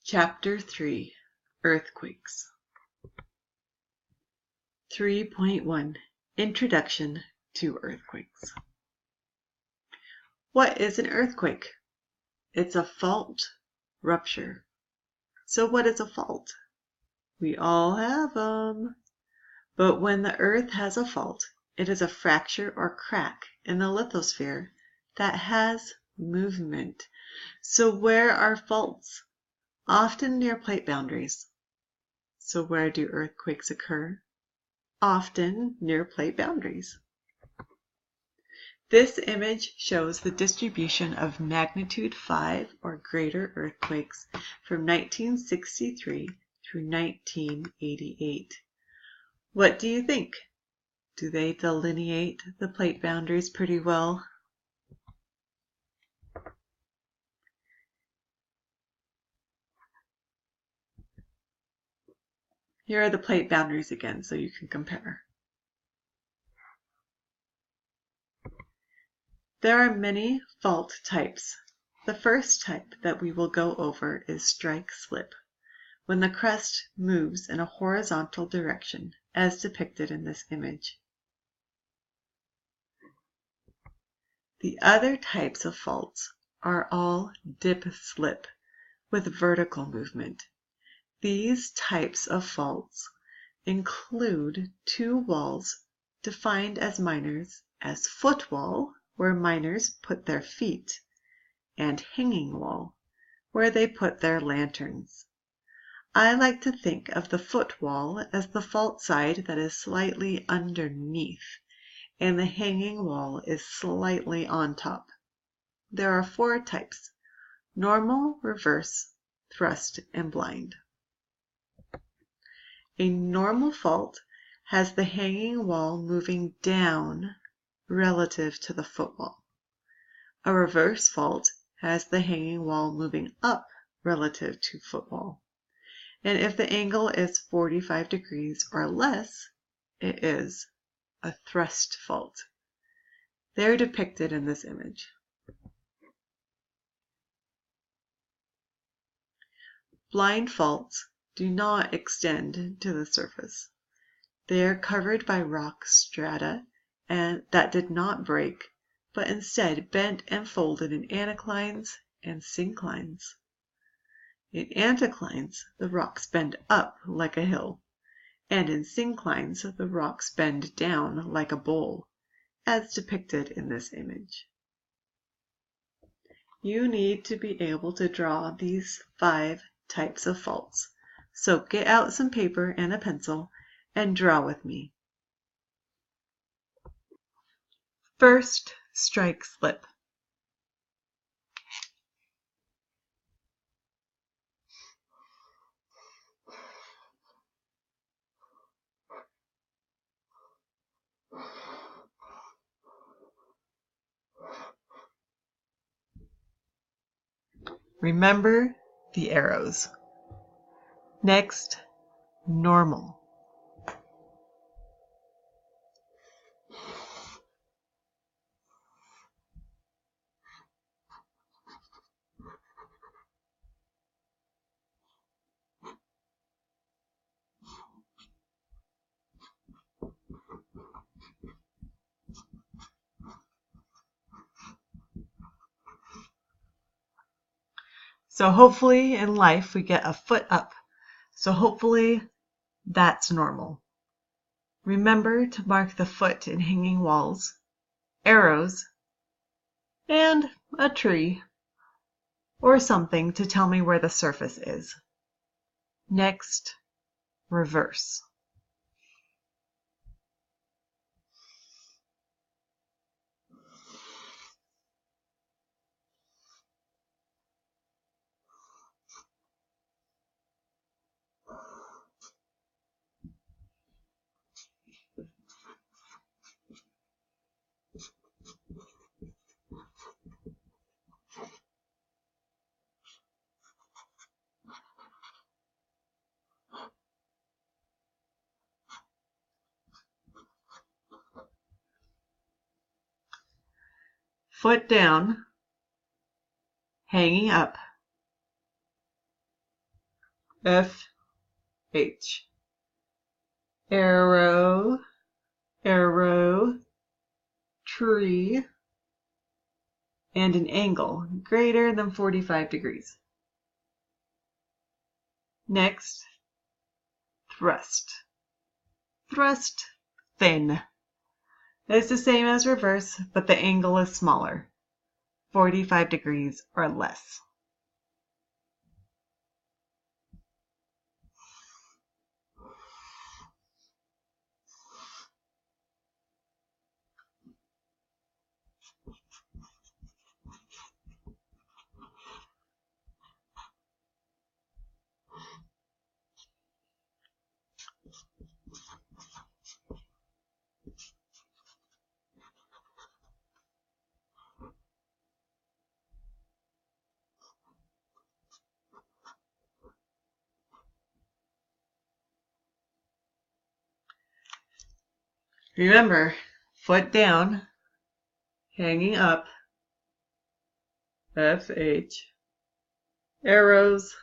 Chapter 3 Earthquakes 3.1 Introduction to Earthquakes. What is an earthquake? It's a fault rupture. So what is a fault? We all have them. But when the earth has a fault, it is a fracture or crack in the lithosphere that has movement. So where are faults? Often near plate boundaries. So where do earthquakes occur? Often near plate boundaries. This image shows the distribution of magnitude 5 or greater earthquakes from 1963 through 1988. What do you think? Do they delineate the plate boundaries pretty well? Here are the plate boundaries again so you can compare. There are many fault types. The first type that we will go over is strike-slip, when the crust moves in a horizontal direction, as depicted in this image. The other types of faults are all dip-slip, with vertical movement. These types of faults include two walls defined as minors as footwall, where miners put their feet, and hanging wall, where they put their lanterns. I like to think of the footwall as the fault side that is slightly underneath, and the hanging wall is slightly on top. There are four types: normal, reverse, thrust, and blind. A normal fault has the hanging wall moving down relative to the footwall. A reverse fault has the hanging wall moving up relative to footwall. And if the angle is 45 degrees or less, it is a thrust fault. They're depicted in this image. Blind faults do not extend to the surface. They are covered by rock strata and that did not break, but instead bent and folded in anticlines and synclines. In anticlines, the rocks bend up like a hill, and in synclines, the rocks bend down like a bowl, as depicted in this image. You need to be able to draw these 5 types of faults, so get out some paper and a pencil and draw with me. First, strike-slip. Remember the arrows. Next, normal. So hopefully in life we get a foot up. So hopefully that's normal. Remember to mark the foot in hanging walls, arrows, and a tree or something to tell me where the surface is. Next, reverse. Foot down, hanging up, FH. Arrow, arrow, tree, and an angle greater than 45 degrees. Next, thrust. Thrust, thin. It's the same as reverse, but the angle is smaller, 45 degrees or less. Remember, foot down, hanging up, FH, arrows,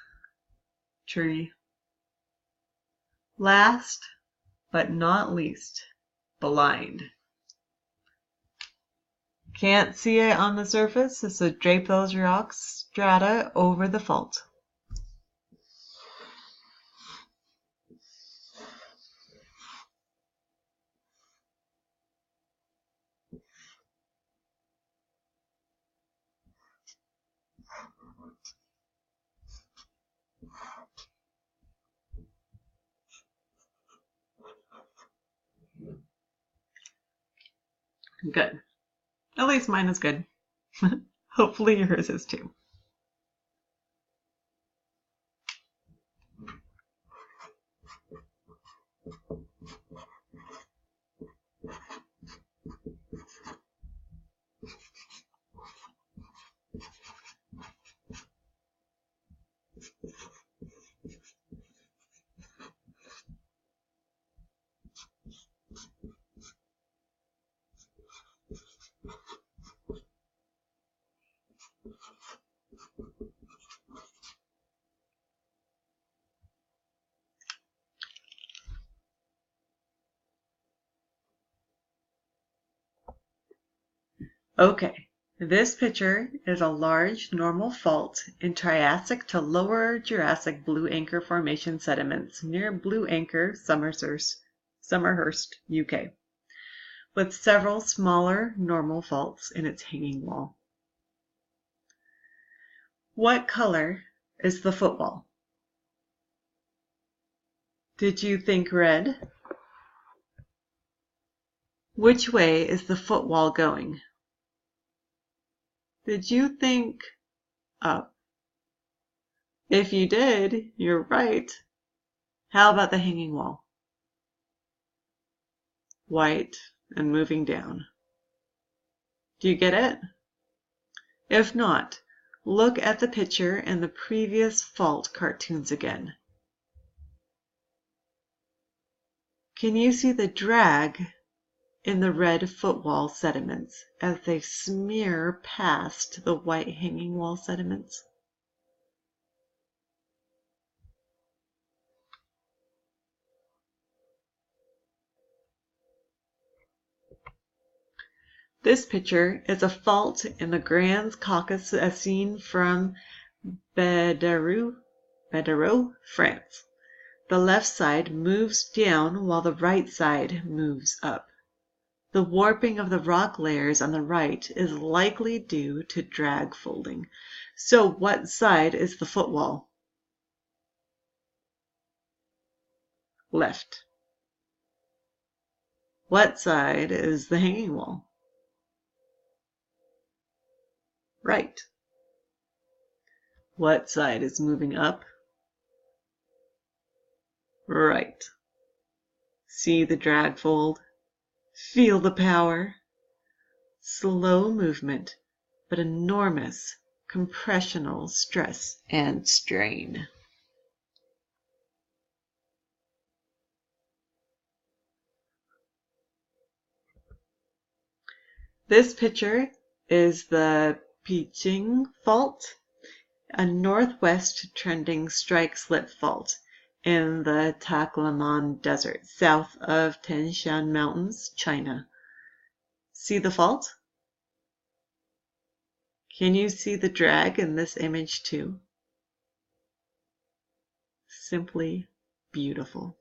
tree. Last but not least, blind. Can't see it on the surface, so drape those rocks strata over the fault. Good. At least mine is good. Hopefully yours is too. Okay, this picture is a large normal fault in Triassic to Lower Jurassic Blue Anchor Formation sediments near Blue Anchor, Somerhurst, UK, with several smaller normal faults in its hanging wall. What color is the footwall? Did you think red? Which way is the footwall going? Did you think up? If you did, you're right. How about the hanging wall? White and moving down. Do you get it? If not, look at the picture and the previous fault cartoons again. Can you see the drag in the red footwall sediments as they smear past the white hanging wall sediments? This picture is a fault in the Grand Caucasus as seen from Bédareux, France. The left side moves down while the right side moves up. The warping of the rock layers on the right is likely due to drag folding. So what side is the footwall? Left. What side is the hanging wall? Right. What side is moving up? Right. See the drag fold? Feel the power? Slow movement, but enormous compressional stress and strain. This picture is the Piching Fault a northwest trending strike slip fault in the Taklamakan Desert, south of Tian Shan Mountains, China. See the fault? Can you see the drag in this image too? Simply beautiful.